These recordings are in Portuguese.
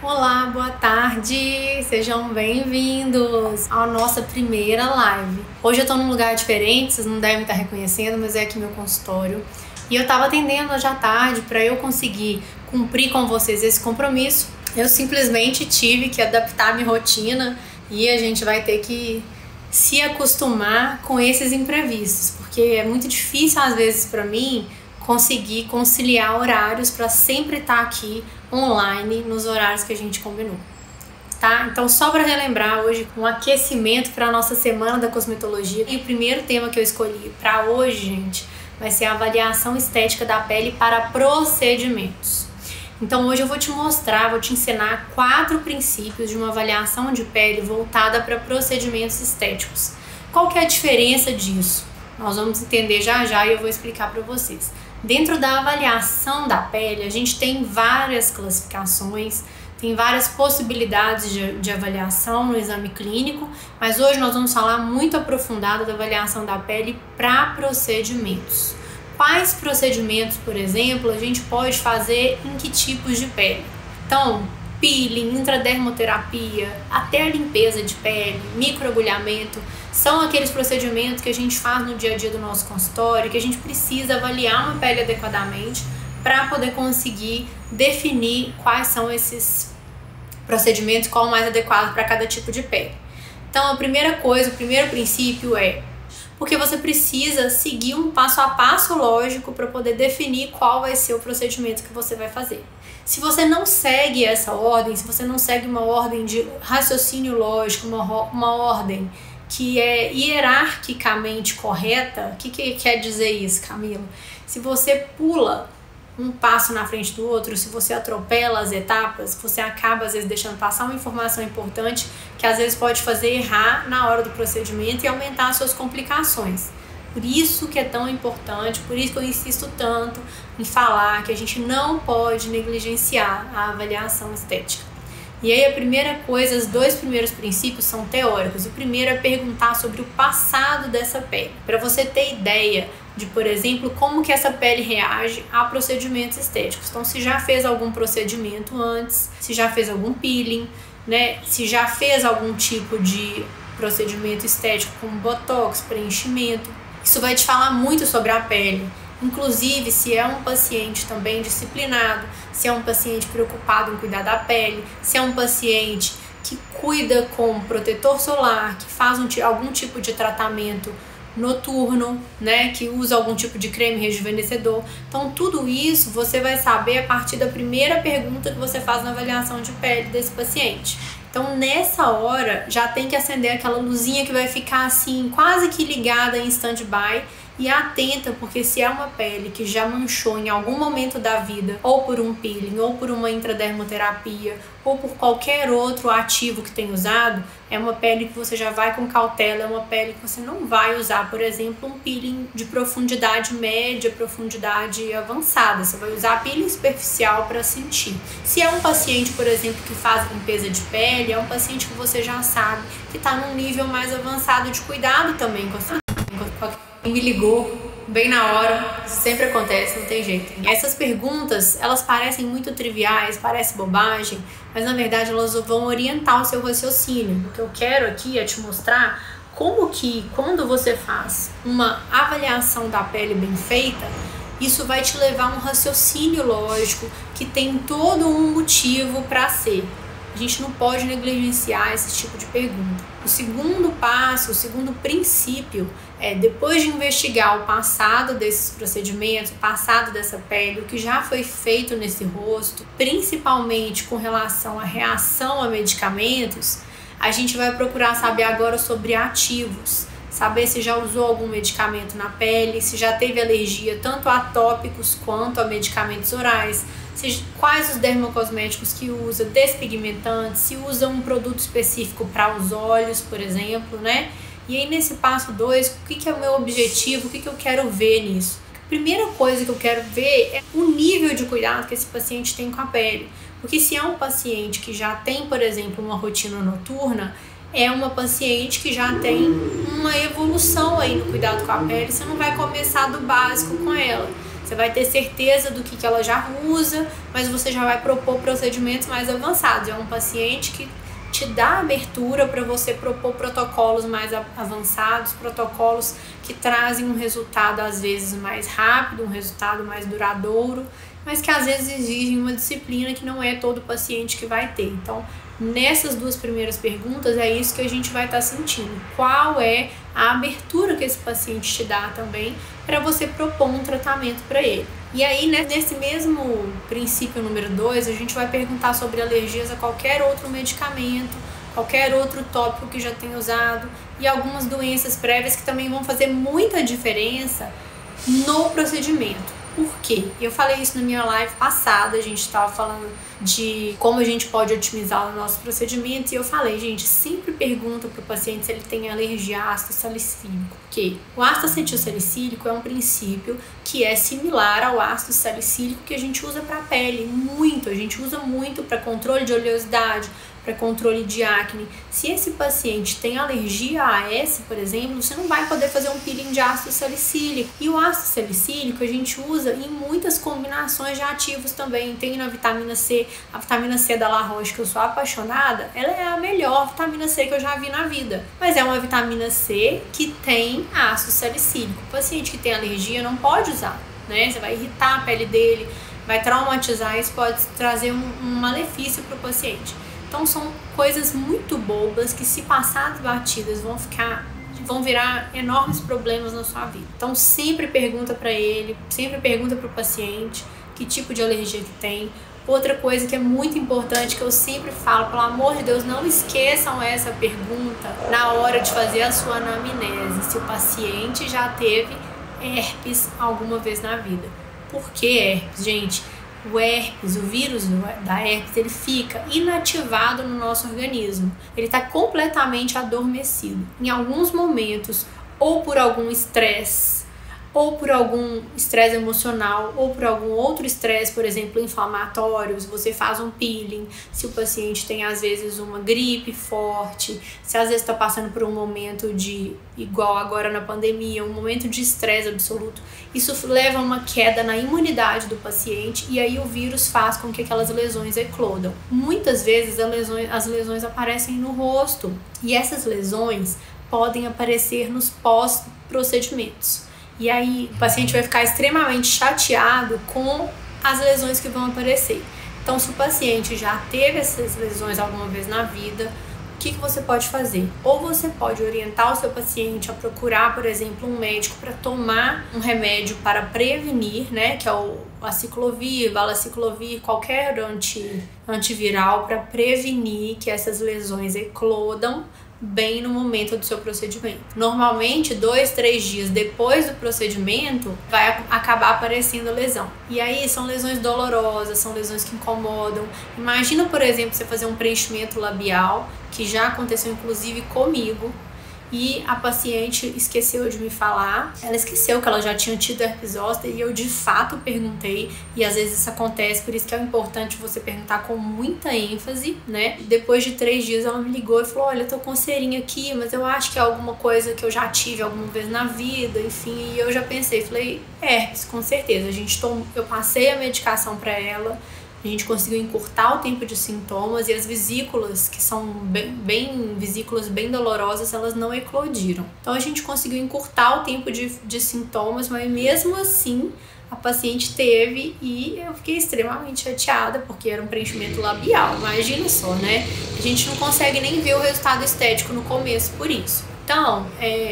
Olá, boa tarde! Sejam bem-vindos à nossa primeira live. Hoje eu tô num lugar diferente, vocês não devem estar reconhecendo, mas é aqui meu consultório. E eu tava atendendo hoje à tarde para eu conseguir cumprir com vocês esse compromisso. Eu simplesmente tive que adaptar a minha rotina e a gente vai ter que se acostumar com esses imprevistos, porque é muito difícil às vezes para mim conseguir conciliar horários para sempre estar aqui online nos horários que a gente combinou, tá? Então, só para relembrar hoje, um aquecimento para a nossa semana da cosmetologia. E o primeiro tema que eu escolhi para hoje, gente, vai ser a avaliação estética da pele para procedimentos. Então, hoje eu vou te mostrar, vou te ensinar 4 princípios de uma avaliação de pele voltada para procedimentos estéticos. Qual que é a diferença disso? Nós vamos entender já já e eu vou explicar para vocês. Dentro da avaliação da pele, a gente tem várias classificações, tem várias possibilidades de avaliação no exame clínico, mas hoje nós vamos falar muito aprofundado da avaliação da pele para procedimentos. Quais procedimentos, por exemplo, a gente pode fazer em que tipos de pele? Então, peeling, intradermoterapia, até a limpeza de pele, microagulhamento, são aqueles procedimentos que a gente faz no dia a dia do nosso consultório, que a gente precisa avaliar uma pele adequadamente para poder conseguir definir quais são esses procedimentos, qual o mais adequado para cada tipo de pele. Então, a primeira coisa, o primeiro princípio é porque você precisa seguir um passo a passo lógico para poder definir qual vai ser o procedimento que você vai fazer. Se você não segue essa ordem, se você não segue uma ordem de raciocínio lógico, uma ordem que é hierarquicamente correta, o que quer dizer isso, Camila? Se você pula um passo na frente do outro, se você atropela as etapas, você acaba às vezes deixando passar uma informação importante que às vezes pode fazer errar na hora do procedimento e aumentar as suas complicações. Por isso que é tão importante, por isso que eu insisto tanto em falar que a gente não pode negligenciar a avaliação estética. E aí a primeira coisa, os 2 primeiros princípios são teóricos. O primeiro é perguntar sobre o passado dessa pele, para você ter ideia de, por exemplo, como que essa pele reage a procedimentos estéticos. Então, se já fez algum procedimento antes, se já fez algum peeling, né? Se já fez algum tipo de procedimento estético como botox, preenchimento. Isso vai te falar muito sobre a pele. Inclusive, se é um paciente também disciplinado, se é um paciente preocupado em cuidar da pele, se é um paciente que cuida com protetor solar, que faz algum tipo de tratamento noturno, né, que usa algum tipo de creme rejuvenescedor. Então, tudo isso você vai saber a partir da primeira pergunta que você faz na avaliação de pele desse paciente. Então, nessa hora, já tem que acender aquela luzinha que vai ficar assim, quase que ligada em stand-by e atenta, porque se é uma pele que já manchou em algum momento da vida, ou por um peeling, ou por uma intradermoterapia, ou por qualquer outro ativo que tenha usado, é uma pele que você já vai com cautela, é uma pele que você não vai usar, por exemplo, um peeling de profundidade média, profundidade avançada. Você vai usar peeling superficial para sentir. Se é um paciente, por exemplo, que faz limpeza de pele, é um paciente que você já sabe que está num nível mais avançado de cuidado também com a me ligou bem na hora, isso sempre acontece, não tem jeito. Essas perguntas, elas parecem muito triviais, parecem bobagem, mas na verdade elas vão orientar o seu raciocínio. O que eu quero aqui é te mostrar como que quando você faz uma avaliação da pele bem feita, isso vai te levar a um raciocínio lógico que tem todo um motivo para ser. A gente não pode negligenciar esse tipo de pergunta. O segundo passo, o segundo princípio é, depois de investigar o passado desses procedimentos, o passado dessa pele, o que já foi feito nesse rosto, principalmente com relação à reação a medicamentos, a gente vai procurar saber agora sobre ativos. Saber se já usou algum medicamento na pele, se já teve alergia tanto a tópicos quanto a medicamentos orais, quais os dermocosméticos que usa, despigmentantes, se usa um produto específico para os olhos, por exemplo, né? E aí nesse passo 2, o que é o meu objetivo, o que eu quero ver nisso? A primeira coisa que eu quero ver é o nível de cuidado que esse paciente tem com a pele. Porque se é um paciente que já tem, por exemplo, uma rotina noturna, é uma paciente que já tem uma evolução aí no cuidado com a pele, você não vai começar do básico com ela. Você Você vai ter certeza do que ela já usa, mas você já vai propor procedimentos mais avançados. É um paciente que te dá abertura para você propor protocolos mais avançados, protocolos que trazem um resultado às vezes mais rápido, um resultado mais duradouro, mas que às vezes exigem uma disciplina que não é todo paciente que vai ter. Então, nessas duas primeiras perguntas, é isso que a gente vai estar sentindo. Qual é a abertura que esse paciente te dá também para você propor um tratamento para ele? E aí, nesse mesmo princípio número 2, a gente vai perguntar sobre alergias a qualquer outro medicamento, qualquer outro tópico que já tenha usado e algumas doenças prévias que também vão fazer muita diferença no procedimento. Por quê? Eu falei isso na minha live passada, a gente estava falando de como a gente pode otimizar o nosso procedimento e eu falei, gente, sempre pergunta para o paciente se ele tem alergia a ácido salicílico. Porque o ácido acetilsalicílico é um princípio que é similar ao ácido salicílico que a gente usa para a pele, a gente usa muito para controle de oleosidade, para controle de acne. Se esse paciente tem alergia a esse, por exemplo, você não vai poder fazer um peeling de ácido salicílico. E o ácido salicílico a gente usa em muitas combinações de ativos também. Tem na vitamina C, a vitamina C da La Roche, que eu sou apaixonada, ela é a melhor vitamina C que eu já vi na vida. Mas é uma vitamina C que tem ácido salicílico. O paciente que tem alergia não pode usar, né? Você vai irritar a pele dele, vai traumatizar, isso pode trazer um malefício para o paciente. Então são coisas muito bobas que, se passadas batidas, vão virar enormes problemas na sua vida. Então sempre pergunta para ele, sempre pergunta para o paciente que tipo de alergia que tem. Outra coisa que é muito importante, que eu sempre falo, pelo amor de Deus, não esqueçam essa pergunta na hora de fazer a sua anamnese, se o paciente já teve herpes alguma vez na vida. Por que herpes, gente? O herpes, o vírus da herpes, ele fica inativado no nosso organismo. Ele está completamente adormecido. Em alguns momentos, ou por algum estresse, ou por algum estresse emocional, ou por algum outro estresse, por exemplo, inflamatório, se você faz um peeling, se o paciente tem às vezes uma gripe forte, se às vezes está passando por um momento de, igual agora na pandemia, um momento de estresse absoluto, isso leva a uma queda na imunidade do paciente e aí o vírus faz com que aquelas lesões eclodam. Muitas vezes as lesões aparecem no rosto e essas lesões podem aparecer nos pós-procedimentos. E aí o paciente vai ficar extremamente chateado com as lesões que vão aparecer. Então, se o paciente já teve essas lesões alguma vez na vida, o que você pode fazer? Ou você pode orientar o seu paciente a procurar, por exemplo, um médico para tomar um remédio para prevenir, né, que é o aciclovir, valaciclovir, qualquer antiviral para prevenir que essas lesões eclodam bem no momento do seu procedimento. Normalmente, 2-3 dias depois do procedimento, vai acabar aparecendo a lesão. E aí são lesões dolorosas, são lesões que incomodam. Imagina, por exemplo, você fazer um preenchimento labial, que já aconteceu inclusive comigo, e a paciente esqueceu de me falar, ela esqueceu que ela já tinha tido herpes zoster e eu de fato perguntei, e às vezes isso acontece, por isso que é importante você perguntar com muita ênfase, né? Depois de 3 dias ela me ligou e falou, olha, eu tô com coceirinha aqui, mas eu acho que é alguma coisa que eu já tive alguma vez na vida, enfim, e eu já pensei, falei, herpes, com certeza, eu passei a medicação pra ela, a gente conseguiu encurtar o tempo de sintomas e as vesículas, que são vesículas bem dolorosas, elas não eclodiram. Então a gente conseguiu encurtar o tempo de sintomas, mas mesmo assim a paciente teve e eu fiquei extremamente chateada porque era um preenchimento labial. Imagina só, né? A gente não consegue nem ver o resultado estético no começo por isso. Então,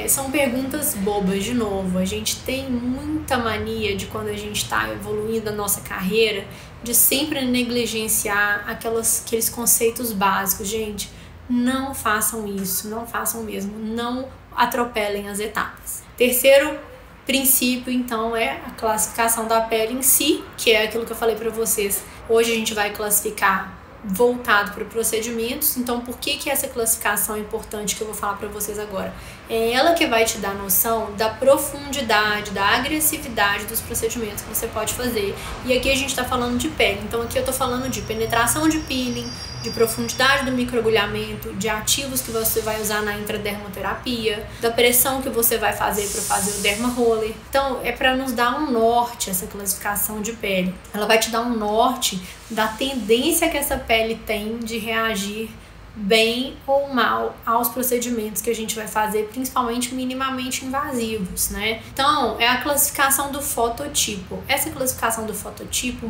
são perguntas bobas de novo. A gente tem muita mania de, quando a gente está evoluindo a nossa carreira, de sempre negligenciar aqueles conceitos básicos. Gente, não façam isso, não façam mesmo, não atropelem as etapas. Terceiro princípio, então, é a classificação da pele em si, que é aquilo que eu falei para vocês. Hoje a gente vai classificar voltado para procedimentos. Então, por que essa classificação é importante, que eu vou falar para vocês agora? É ela que vai te dar noção da profundidade, da agressividade dos procedimentos que você pode fazer. E aqui a gente está falando de pele. Então, aqui eu estou falando de penetração de peeling, de profundidade do microagulhamento, de ativos que você vai usar na intradermoterapia, da pressão que você vai fazer para fazer o derma roller. Então, é para nos dar um norte essa classificação de pele. Ela vai te dar um norte da tendência que essa pele tem de reagir bem ou mal aos procedimentos que a gente vai fazer, principalmente minimamente invasivos, né? Então, é a classificação do fototipo. Essa classificação do fototipo,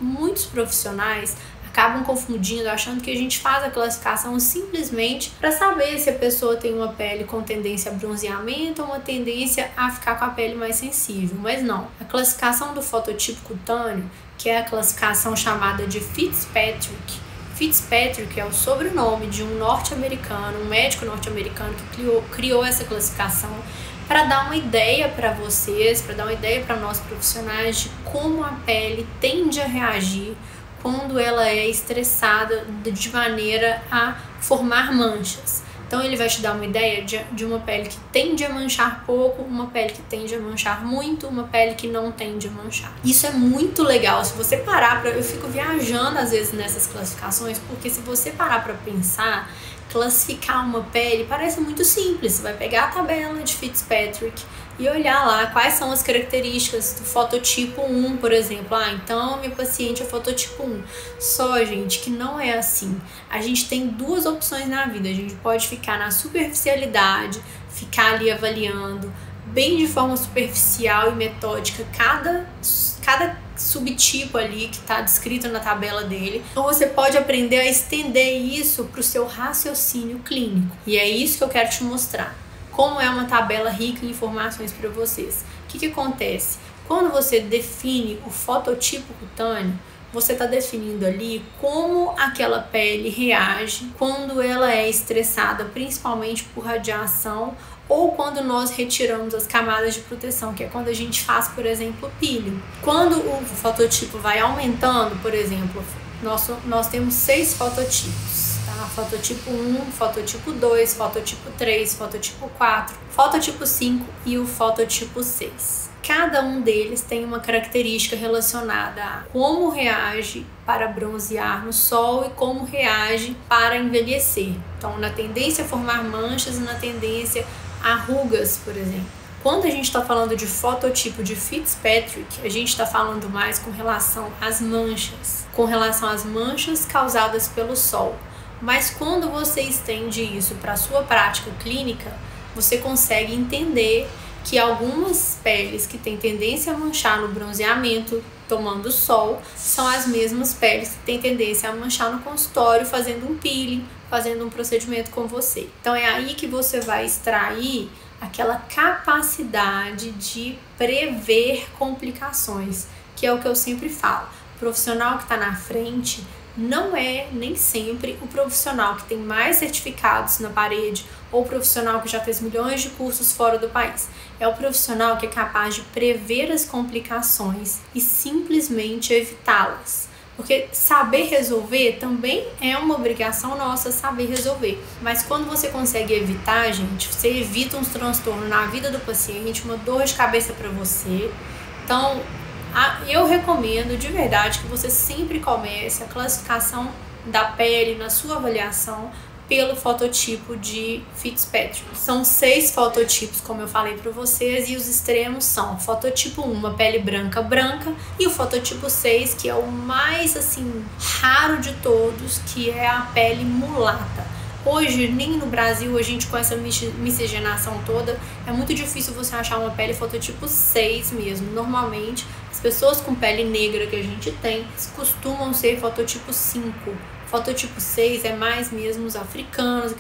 muitos profissionais acabam confundindo, achando que a gente faz a classificação simplesmente para saber se a pessoa tem uma pele com tendência a bronzeamento ou uma tendência a ficar com a pele mais sensível, mas não. A classificação do fototipo cutâneo, que é a classificação chamada de Fitzpatrick. Fitzpatrick é o sobrenome de um norte-americano, um médico norte-americano que criou essa classificação para dar uma ideia para vocês, para dar uma ideia para nós profissionais de como a pele tende a reagir quando ela é estressada de maneira a formar manchas. Então ele vai te dar uma ideia de uma pele que tende a manchar pouco, uma pele que tende a manchar muito, uma pele que não tende a manchar. Isso é muito legal. Se você parar para... Eu fico viajando às vezes nessas classificações, porque se você parar para pensar, classificar uma pele parece muito simples. Você vai pegar a tabela de Fitzpatrick e olhar lá quais são as características do fototipo 1, por exemplo. Então minha paciente é fototipo 1. Só, gente, que não é assim. A gente tem duas opções na vida. A gente pode ficar na superficialidade, ficar ali avaliando bem de forma superficial e metódica cada subtipo ali que está descrito na tabela dele. Então você pode aprender a estender isso para o seu raciocínio clínico. E é isso que eu quero te mostrar. Como é uma tabela rica em informações para vocês. O que acontece? Quando você define o fototipo cutâneo, você está definindo ali como aquela pele reage quando ela é estressada, principalmente por radiação, ou quando nós retiramos as camadas de proteção, que é quando a gente faz, por exemplo, peeling. Quando o fototipo vai aumentando, por exemplo, nós temos 6 fototipos. Fototipo 1, fototipo 2, fototipo 3, fototipo 4, fototipo 5 e o fototipo 6. Cada um deles tem uma característica relacionada a como reage para bronzear no sol e como reage para envelhecer. Então, na tendência a formar manchas e na tendência a rugas, por exemplo. Quando a gente está falando de fototipo de Fitzpatrick, a gente está falando mais com relação às manchas, causadas pelo sol. Mas quando você estende isso para a sua prática clínica, você consegue entender que algumas peles que têm tendência a manchar no bronzeamento tomando sol são as mesmas peles que têm tendência a manchar no consultório fazendo um peeling, fazendo um procedimento com você. Então é aí que você vai extrair aquela capacidade de prever complicações, que é o que eu sempre falo. O profissional que está na frente não é nem sempre o profissional que tem mais certificados na parede ou o profissional que já fez milhões de cursos fora do país. É o profissional que é capaz de prever as complicações e simplesmente evitá-las. Porque saber resolver também é uma obrigação nossa, saber resolver. Mas quando você consegue evitar, gente, você evita uns transtornos na vida do paciente, uma dor de cabeça para você. Então, eu recomendo de verdade que você sempre comece a classificação da pele na sua avaliação pelo fototipo de Fitzpatrick. São 6 fototipos, como eu falei para vocês, e os extremos são fototipo 1, uma pele branca, e o fototipo 6, que é o mais assim raro de todos, que é a pele mulata. Hoje, nem no Brasil, a gente com essa miscigenação toda, é muito difícil você achar uma pele fototipo 6 mesmo. Normalmente, as pessoas com pele negra que a gente tem costumam ser fototipo 5. Fototipo 6 é mais mesmo os africanos,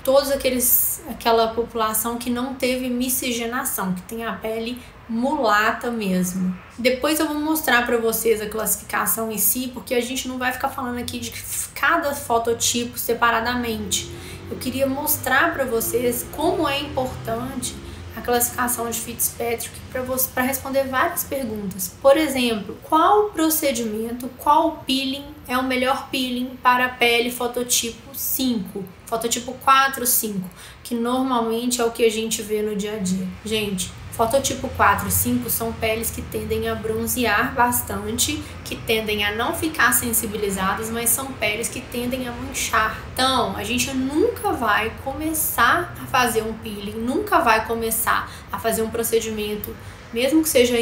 aquela população que não teve miscigenação, que tem a pele mulata mesmo. Depois eu vou mostrar para vocês a classificação em si, porque a gente não vai ficar falando aqui de cada fototipo separadamente. Eu queria mostrar para vocês como é importante a classificação de Fitzpatrick para responder várias perguntas. Por exemplo, qual procedimento, qual peeling é o melhor peeling para a pele fototipo 5, fototipo 4, 5, que normalmente é o que a gente vê no dia a dia. Gente, Fototipo 4 e 5 são peles que tendem a bronzear bastante, que tendem a não ficar sensibilizadas, mas são peles que tendem a manchar. Então, a gente nunca vai começar a fazer um peeling, nunca vai começar a fazer um procedimento, mesmo que seja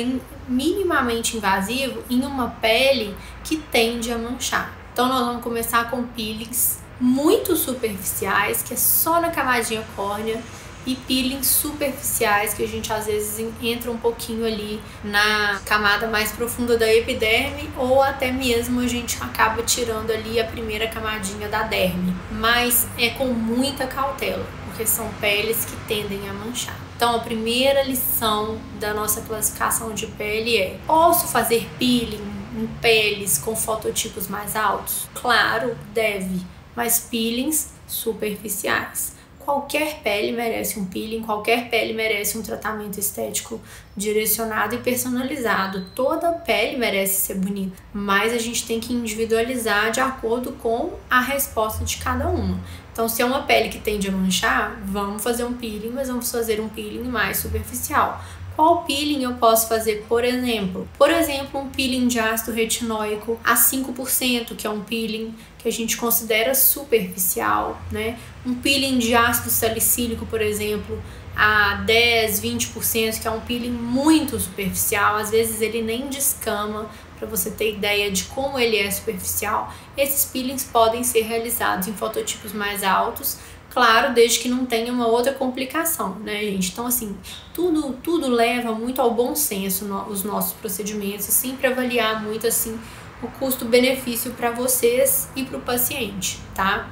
minimamente invasivo, em uma pele que tende a manchar. Então, nós vamos começar com peelings muito superficiais, que é só na camadinha córnea, e peelings superficiais, que a gente às vezes entra um pouquinho ali na camada mais profunda da epiderme, ou até mesmo a gente acaba tirando ali a primeira camadinha da derme. Mas é com muita cautela, porque são peles que tendem a manchar. Então, a primeira lição da nossa classificação de pele é: posso fazer peeling em peles com fototipos mais altos? Claro, deve, mas peelings superficiais. Qualquer pele merece um peeling, qualquer pele merece um tratamento estético direcionado e personalizado. Toda pele merece ser bonita, mas a gente tem que individualizar de acordo com a resposta de cada uma. Então, se é uma pele que tende a manchar, vamos fazer um peeling, mas vamos fazer um peeling mais superficial. Qual peeling eu posso fazer, por exemplo? Por exemplo, um peeling de ácido retinóico a 5%, que é um peeling que a gente considera superficial, né? Um peeling de ácido salicílico, por exemplo, a 10, 20%, que é um peeling muito superficial. Às vezes ele nem descama, para você ter ideia de como ele é superficial. Esses peelings podem ser realizados em fototipos mais altos, claro, desde que não tenha uma outra complicação, né, gente? Então, assim, tudo leva muito ao bom senso os nossos procedimentos, e sempre avaliar muito, assim, o custo-benefício para vocês e para o paciente, tá?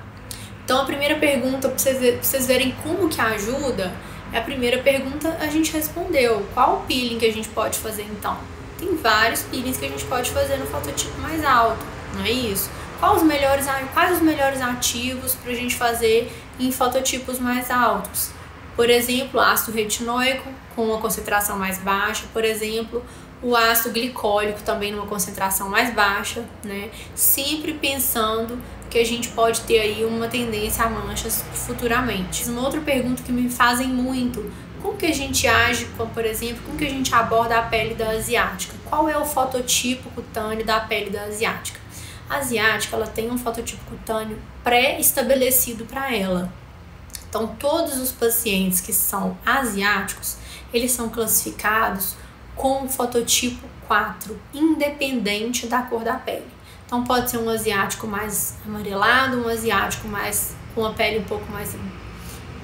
Então, a primeira pergunta, para vocês verem como que ajuda, a primeira pergunta a gente respondeu. Qual peeling que a gente pode fazer, então? Tem vários peelings que a gente pode fazer no fototipo mais alto, não é isso? Quais os melhores ativos para a gente fazer em fototipos mais altos? Por exemplo, ácido retinóico com uma concentração mais baixa, por exemplo, o ácido glicólico também numa concentração mais baixa, né? Sempre pensando que a gente pode ter aí uma tendência a manchas futuramente. Uma outra pergunta que me fazem muito: como que a gente age, por exemplo, como que a gente aborda a pele da asiática? Qual é o fototipo cutâneo da pele da asiática? A asiática, ela tem um fototipo cutâneo pré-estabelecido para ela. Então, todos os pacientes que são asiáticos, eles são classificados com o fototipo 4, independente da cor da pele. Então, pode ser um asiático mais amarelado, um asiático mais com a pele um pouco mais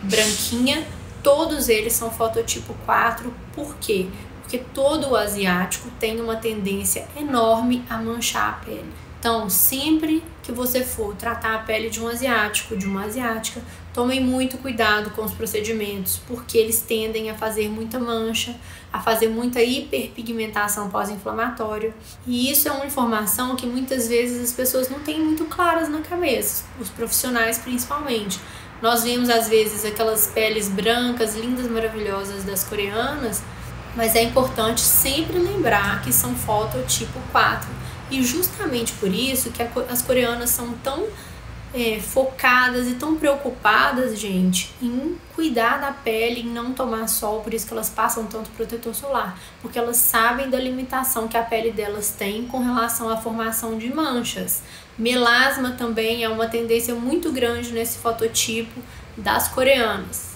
branquinha. Todos eles são fototipo 4. Por quê? Porque todo o asiático tem uma tendência enorme a manchar a pele. Então, sempre que você for tratar a pele de um asiático, de uma asiática, tomem muito cuidado com os procedimentos, porque eles tendem a fazer muita mancha, a fazer muita hiperpigmentação pós-inflamatória. E isso é uma informação que muitas vezes as pessoas não têm muito claras na cabeça, os profissionais principalmente. Nós vemos às vezes aquelas peles brancas, lindas, maravilhosas das coreanas, mas é importante sempre lembrar que são fototipo 4. E justamente por isso que as coreanas são tão focadas e tão preocupadas, gente, em cuidar da pele, em não tomar sol, por isso que elas passam tanto protetor solar, porque elas sabem da limitação que a pele delas tem com relação à formação de manchas. Melasma também é uma tendência muito grande nesse fototipo das coreanas.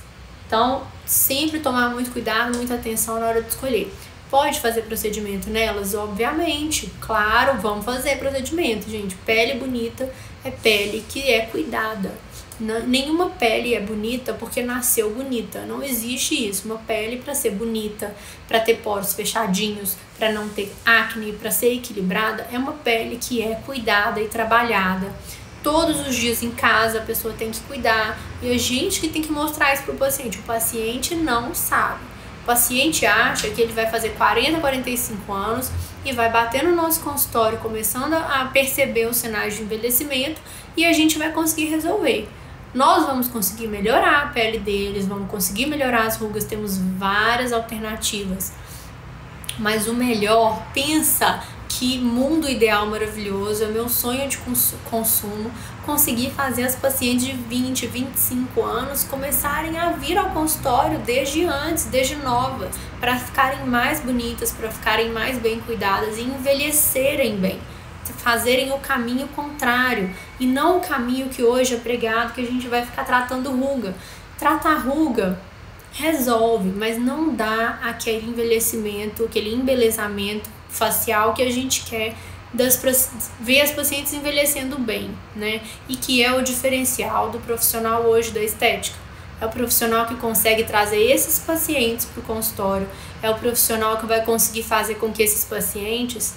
Então, sempre tomar muito cuidado, muita atenção na hora de escolher. Pode fazer procedimento nelas? Obviamente, claro, vamos fazer procedimento, gente. Pele bonita é pele que é cuidada. Nenhuma pele é bonita porque nasceu bonita. Não existe isso. Uma pele para ser bonita, para ter poros fechadinhos, para não ter acne, para ser equilibrada, é uma pele que é cuidada e trabalhada. Todos os dias em casa a pessoa tem que cuidar, e a gente que tem que mostrar isso para o paciente. O paciente não sabe. O paciente acha que ele vai fazer 40, 45 anos e vai bater no nosso consultório começando a perceber os sinais de envelhecimento e a gente vai conseguir resolver. Nós vamos conseguir melhorar a pele deles, vamos conseguir melhorar as rugas, temos várias alternativas. Mas o melhor, pensa que mundo ideal maravilhoso, é meu sonho de consumo, conseguir fazer as pacientes de 20, 25 anos começarem a vir ao consultório desde antes, desde novas, para ficarem mais bonitas, para ficarem mais bem cuidadas e envelhecerem bem, fazerem o caminho contrário e não o caminho que hoje é pregado, que a gente vai ficar tratando ruga. Tratar ruga resolve, mas não dá aquele envelhecimento, aquele embelezamento facial que a gente quer ver as pacientes envelhecendo bem, né? E que é o diferencial do profissional hoje da estética. É o profissional que consegue trazer esses pacientes para o consultório, é o profissional que vai conseguir fazer com que esses pacientes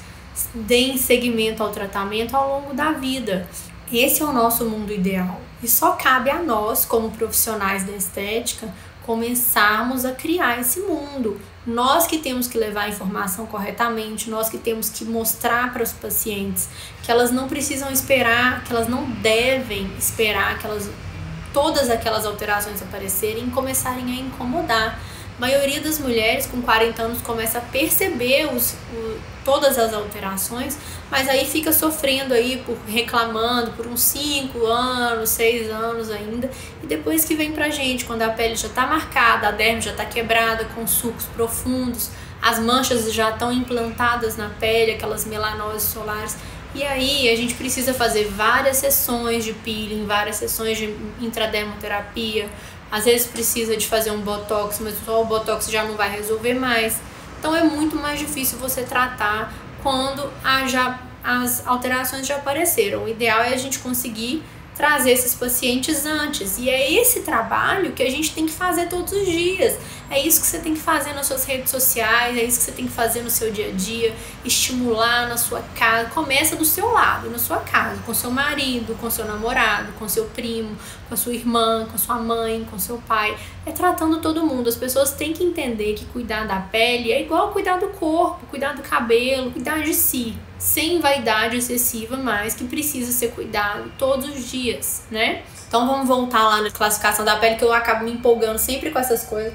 deem seguimento ao tratamento ao longo da vida. Esse é o nosso mundo ideal. E só cabe a nós, como profissionais da estética, começarmos a criar esse mundo. Nós que temos que levar a informação corretamente, nós que temos que mostrar para os pacientes que elas não precisam esperar, que elas não devem esperar todas aquelas alterações aparecerem e começarem a incomodar. A maioria das mulheres com 40 anos começa a perceber todas as alterações, mas aí fica sofrendo aí, reclamando por uns 5 anos, 6 anos ainda, e depois que vem pra gente, quando a pele já tá marcada, a derme já tá quebrada, com sulcos profundos, as manchas já estão implantadas na pele, aquelas melanoses solares, e aí a gente precisa fazer várias sessões de peeling, várias sessões de intradermoterapia. Às vezes precisa de fazer um botox, mas só o botox já não vai resolver mais. Então é muito mais difícil você tratar quando as alterações já apareceram. O ideal é a gente conseguir trazer esses pacientes antes. E é esse trabalho que a gente tem que fazer todos os dias. É isso que você tem que fazer nas suas redes sociais, é isso que você tem que fazer no seu dia a dia, estimular na sua casa. Começa do seu lado, na sua casa, com seu marido, com seu namorado, com seu primo, com a sua irmã, com a sua mãe, com seu pai. É tratando todo mundo. As pessoas têm que entender que cuidar da pele é igual cuidar do corpo, cuidar do cabelo, cuidar de si. Sem vaidade excessiva, mas que precisa ser cuidado todos os dias, né? Então vamos voltar lá na classificação da pele, que eu acabo me empolgando sempre com essas coisas,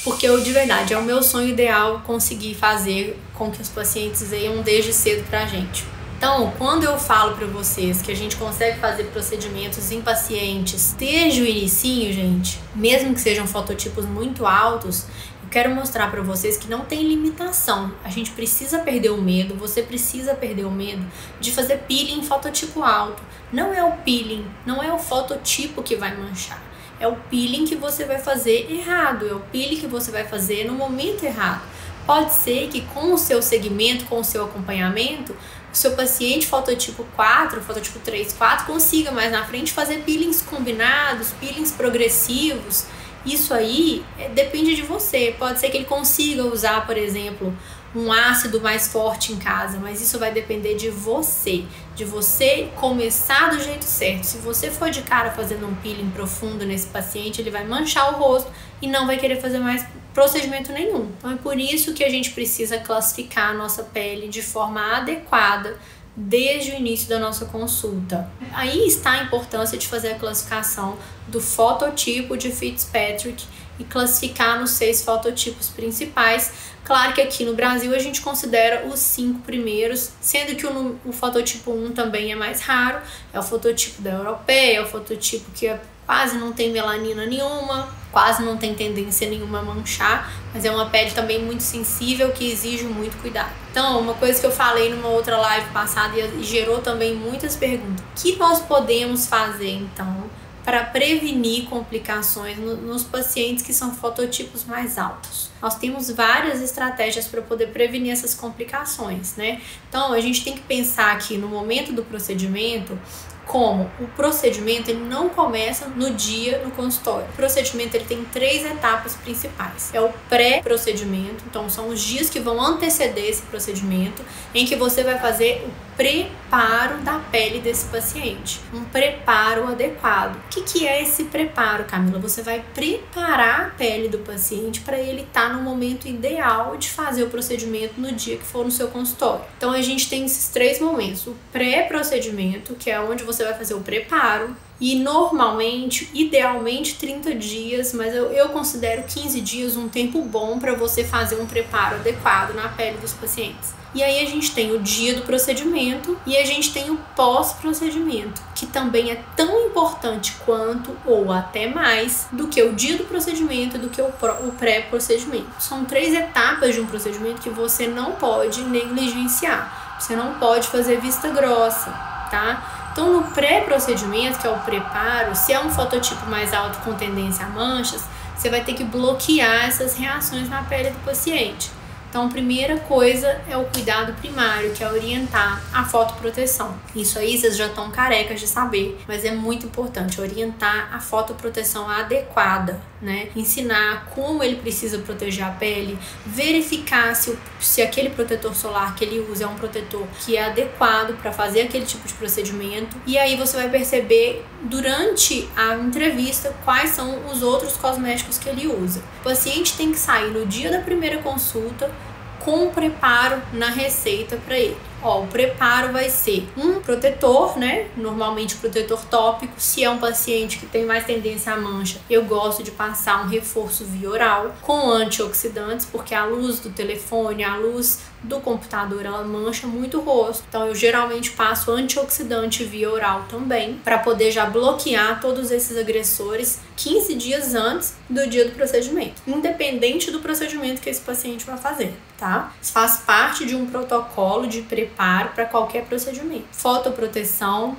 porque de verdade, é o meu sonho ideal conseguir fazer com que os pacientes venham desde cedo pra gente. Então, quando eu falo pra vocês que a gente consegue fazer procedimentos em pacientes desde o inicinho, gente, mesmo que sejam fototipos muito altos, eu quero mostrar pra vocês que não tem limitação. A gente precisa perder o medo, você precisa perder o medo de fazer peeling em fototipo alto. Não é o peeling, não é o fototipo que vai manchar. É o peeling que você vai fazer errado, é o peeling que você vai fazer no momento errado. Pode ser que com o seu segmento, com o seu acompanhamento, o seu paciente fototipo 4, fototipo 3, 4, consiga mais na frente fazer peelings combinados, peelings progressivos. Isso aí depende de você. Pode ser que ele consiga usar, por exemplo, um ácido mais forte em casa, mas isso vai depender de você começar do jeito certo. Se você for de cara fazendo um peeling profundo nesse paciente, ele vai manchar o rosto e não vai querer fazer mais procedimento nenhum. Então é por isso que a gente precisa classificar a nossa pele de forma adequada desde o início da nossa consulta. Aí está a importância de fazer a classificação do fototipo de Fitzpatrick e classificar nos 6 fototipos principais. Claro que aqui no Brasil a gente considera os 5 primeiros, sendo que o fototipo 1 também é mais raro, é o fototipo da europeia, é o fototipo que quase não tem melanina nenhuma, quase não tem tendência nenhuma a manchar, mas é uma pele também muito sensível que exige muito cuidado. Então, uma coisa que eu falei numa outra live passada e gerou também muitas perguntas: o que nós podemos fazer então para prevenir complicações nos pacientes que são fototipos mais altos? Nós temos várias estratégias para poder prevenir essas complicações, né? Então, a gente tem que pensar aqui no momento do procedimento, como o procedimento ele não começa no dia no consultório. O procedimento ele tem 3 etapas principais. É o pré-procedimento, então são os dias que vão anteceder esse procedimento, em que você vai fazer o preparo da pele desse paciente. Um preparo adequado. O que é esse preparo, Camila? Você vai preparar a pele do paciente para ele estar no momento ideal de fazer o procedimento no dia que for no seu consultório. Então a gente tem esses 3 momentos. O pré-procedimento, que é onde você vai fazer o preparo, e normalmente, idealmente 30 dias, mas eu considero 15 dias um tempo bom para você fazer um preparo adequado na pele dos pacientes. E aí a gente tem o dia do procedimento e a gente tem o pós-procedimento, que também é tão importante quanto ou até mais do que o dia do procedimento e do que o pré-procedimento. São 3 etapas de um procedimento que você não pode negligenciar. Você não pode fazer vista grossa, tá? Então, no pré-procedimento, que é o preparo, se é um fototipo mais alto com tendência a manchas, você vai ter que bloquear essas reações na pele do paciente. Então, a primeira coisa é o cuidado primário, que é orientar a fotoproteção. Isso aí vocês já estão carecas de saber, mas é muito importante orientar a fotoproteção adequada, né? Ensinar como ele precisa proteger a pele, verificar se aquele protetor solar que ele usa é um protetor que é adequado para fazer aquele tipo de procedimento. E aí você vai perceber durante a entrevista quais são os outros cosméticos que ele usa. O paciente tem que sair no dia da primeira consulta com um preparo na receita para ele. O preparo vai ser um protetor, né? Normalmente protetor tópico. Se é um paciente que tem mais tendência à mancha, eu gosto de passar um reforço via oral com antioxidantes, porque a luz do telefone, a luz do computador, ela mancha muito o rosto. Então eu geralmente passo antioxidante via oral também, para poder já bloquear todos esses agressores 15 dias antes do dia do procedimento, independente do procedimento que esse paciente vai fazer, tá? Isso faz parte de um protocolo de preparo para qualquer procedimento. Fotoproteção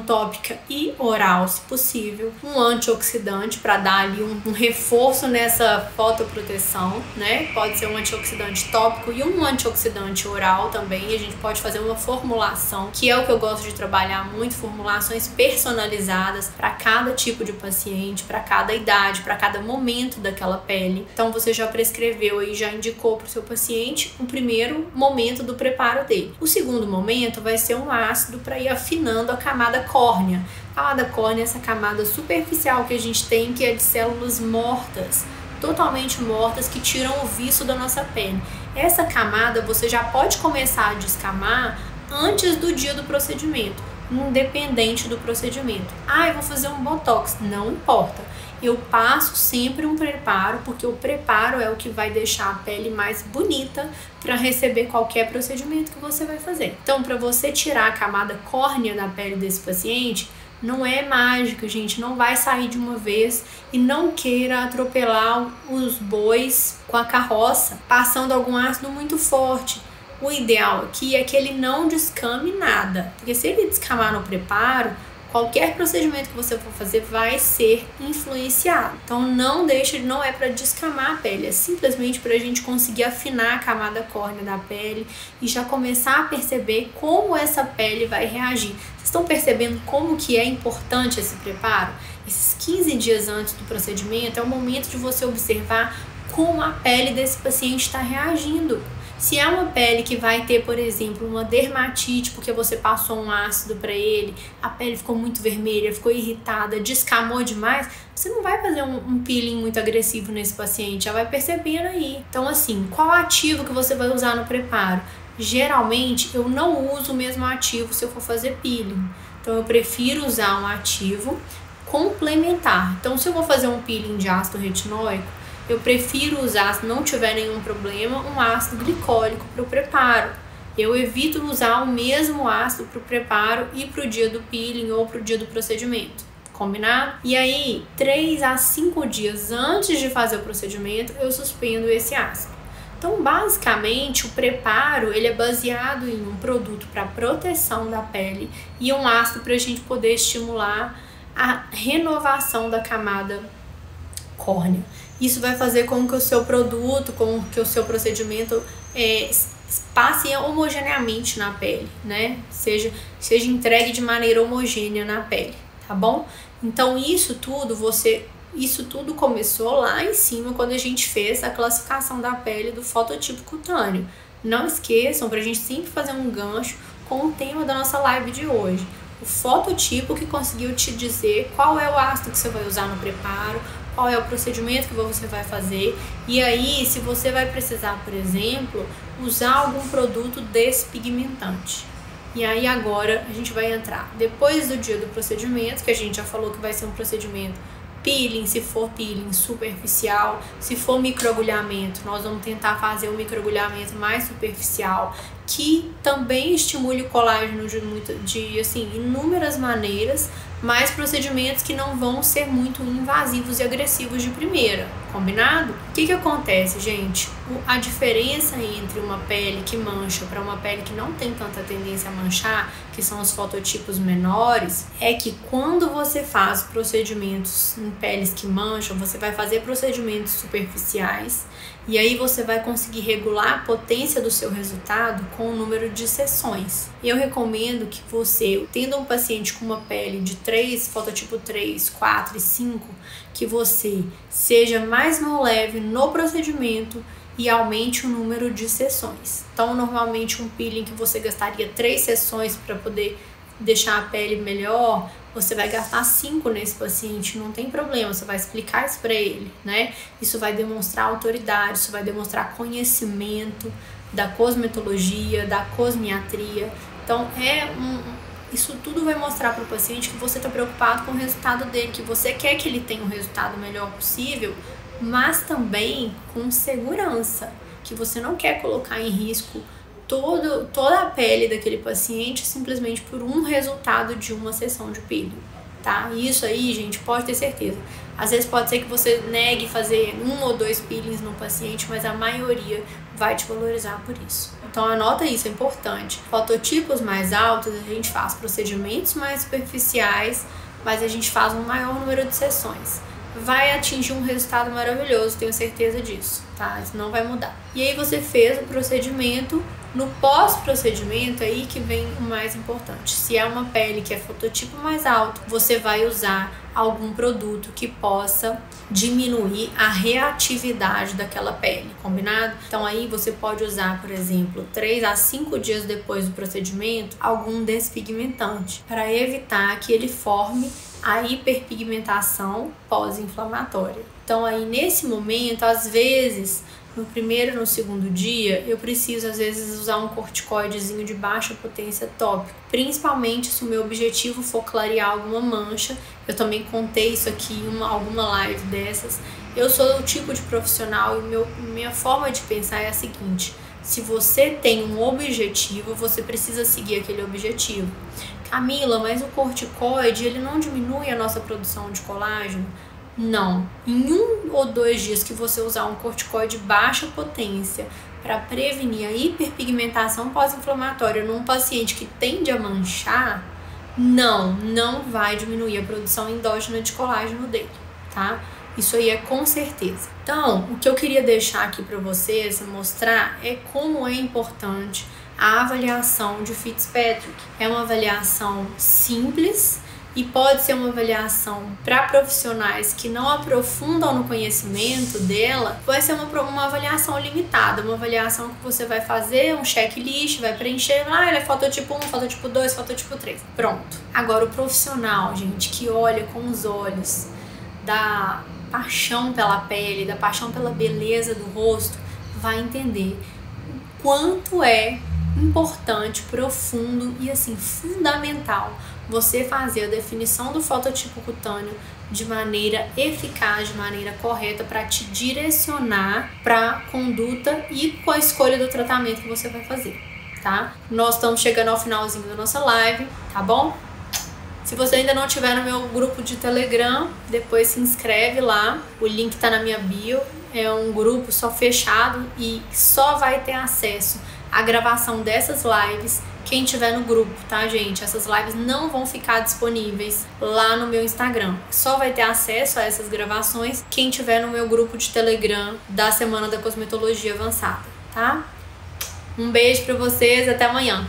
tópica e oral, se possível. Um antioxidante para dar ali um reforço nessa fotoproteção, né? Pode ser um antioxidante tópico e um antioxidante oral também. A gente pode fazer uma formulação, que é o que eu gosto de trabalhar muito, formulações personalizadas para cada tipo de paciente, para cada idade, para cada momento daquela pele. Então você já prescreveu e já indicou para o seu paciente o primeiro momento do preparo dele. O segundo momento vai ser um ácido para ir afinando a camada córnea. A camada córnea é essa camada superficial que a gente tem, que é de células mortas, totalmente mortas, que tiram o viço da nossa pele. Essa camada você já pode começar a descamar antes do dia do procedimento, independente do procedimento. Eu vou fazer um botox, não importa. Eu passo sempre um preparo, porque o preparo é o que vai deixar a pele mais bonita para receber qualquer procedimento que você vai fazer. Então, para você tirar a camada córnea da pele desse paciente, não é mágica, gente. Não vai sair de uma vez, e não queira atropelar os bois com a carroça, passando algum ácido muito forte. O ideal aqui é que ele não descame nada, porque se ele descamar no preparo, qualquer procedimento que você for fazer vai ser influenciado. Então não é para descamar a pele, é simplesmente para a gente conseguir afinar a camada córnea da pele e já começar a perceber como essa pele vai reagir. Vocês estão percebendo como que é importante esse preparo? Esses 15 dias antes do procedimento é o momento de você observar como a pele desse paciente está reagindo. Se é uma pele que vai ter, por exemplo, uma dermatite porque você passou um ácido para ele, a pele ficou muito vermelha, ficou irritada, descamou demais, você não vai fazer um peeling muito agressivo nesse paciente, já vai percebendo aí. Então assim, qual ativo que você vai usar no preparo? Geralmente eu não uso o mesmo ativo se eu for fazer peeling, então eu prefiro usar um ativo complementar. Então se eu vou fazer um peeling de ácido retinóico, eu prefiro usar, se não tiver nenhum problema, um ácido glicólico para o preparo. Eu evito usar o mesmo ácido para o preparo e para o dia do peeling ou para o dia do procedimento. Combinado? E aí, 3 a 5 dias antes de fazer o procedimento, eu suspendo esse ácido. Então, basicamente, o preparo ele é baseado em um produto para proteção da pele e um ácido para a gente poder estimular a renovação da camada córnea. Isso vai fazer com que o seu produto, com que o seu procedimento passe homogeneamente na pele, né? Seja entregue de maneira homogênea na pele, tá bom? Então isso tudo começou lá em cima quando a gente fez a classificação da pele do fototipo cutâneo. Não esqueçam, pra gente sempre fazer um gancho com o tema da nossa live de hoje. O fototipo que conseguiu te dizer qual é o ácido que você vai usar no preparo, qual é o procedimento que você vai fazer, e aí se você vai precisar, por exemplo, usar algum produto despigmentante. E aí agora a gente vai entrar, depois do dia do procedimento, que a gente já falou que vai ser um procedimento peeling, se for peeling superficial, se for microagulhamento, nós vamos tentar fazer um microagulhamento mais superficial, que também estimule o colágeno de assim, inúmeras maneiras, mas procedimentos que não vão ser muito invasivos e agressivos de primeira, combinado? O que acontece, gente? A diferença entre uma pele que mancha para uma pele que não tem tanta tendência a manchar, que são os fototipos menores, é que quando você faz procedimentos em peles que mancham, você vai fazer procedimentos superficiais e aí você vai conseguir regular a potência do seu resultado com o número de sessões. Eu recomendo que você, tendo um paciente com uma pele de 3, fototipo 3, 4 e 5, que você seja mais mão leve no procedimento e aumente o número de sessões. Então, normalmente um peeling que você gastaria 3 sessões para poder deixar a pele melhor, você vai gastar 5 nesse paciente, não tem problema, você vai explicar isso para ele, né? Isso vai demonstrar autoridade, isso vai demonstrar conhecimento da cosmetologia, da cosmiatria. Então, isso tudo vai mostrar para o paciente que você está preocupado com o resultado dele, que você quer que ele tenha o resultado melhor possível, mas também com segurança, que você não quer colocar em risco toda a pele daquele paciente simplesmente por um resultado de uma sessão de peeling, tá? E isso aí, gente, pode ter certeza. Às vezes pode ser que você negue fazer 1 ou 2 peelings no paciente, mas a maioria vai te valorizar por isso. Então anota isso, é importante. Fototipos mais altos, a gente faz procedimentos mais superficiais, mas a gente faz um maior número de sessões. Vai atingir um resultado maravilhoso, tenho certeza disso, tá? Isso não vai mudar. E aí você fez o procedimento, no pós-procedimento aí que vem o mais importante. Se é uma pele que é fototipo mais alto, você vai usar algum produto que possa diminuir a reatividade daquela pele, combinado? Então aí você pode usar, por exemplo, 3 a 5 dias depois do procedimento, algum despigmentante, para evitar que ele forme a hiperpigmentação pós-inflamatória. Então aí nesse momento, às vezes, no primeiro e no segundo dia, eu preciso às vezes usar um corticoidezinho de baixa potência tópico, principalmente se o meu objetivo for clarear alguma mancha. Eu também contei isso aqui em alguma live dessas. Eu sou o tipo de profissional e minha forma de pensar é a seguinte: se você tem um objetivo, você precisa seguir aquele objetivo. Camila, mas o corticoide, ele não diminui a nossa produção de colágeno? Não. Em 1 ou 2 dias que você usar um corticoide de baixa potência para prevenir a hiperpigmentação pós-inflamatória num paciente que tende a manchar, não vai diminuir a produção endógena de colágeno dele, tá? Isso aí é com certeza. Então, o que eu queria deixar aqui para vocês, mostrar, é como é importante a avaliação de Fitzpatrick. É uma avaliação simples e pode ser uma avaliação para profissionais que não aprofundam no conhecimento dela. Vai ser uma avaliação limitada, uma avaliação que você vai fazer um checklist, vai preencher, ele é fototipo 1, fototipo 2, fototipo 3, pronto. Agora o profissional, gente, que olha com os olhos da paixão pela pele, da paixão pela beleza do rosto, vai entender o quanto é importante, profundo e assim fundamental você fazer a definição do fototipo cutâneo de maneira eficaz, de maneira correta, para te direcionar para a conduta e com a escolha do tratamento que você vai fazer, tá? Nós estamos chegando ao finalzinho da nossa live, tá bom? Se você ainda não estiver no meu grupo de Telegram, depois se inscreve lá, o link tá na minha bio. É um grupo só fechado e só vai ter acesso à gravação dessas lives quem tiver no grupo, tá, gente? Essas lives não vão ficar disponíveis lá no meu Instagram. Só vai ter acesso a essas gravações quem tiver no meu grupo de Telegram da Semana da Cosmetologia Avançada, tá? Um beijo pra vocês, até amanhã!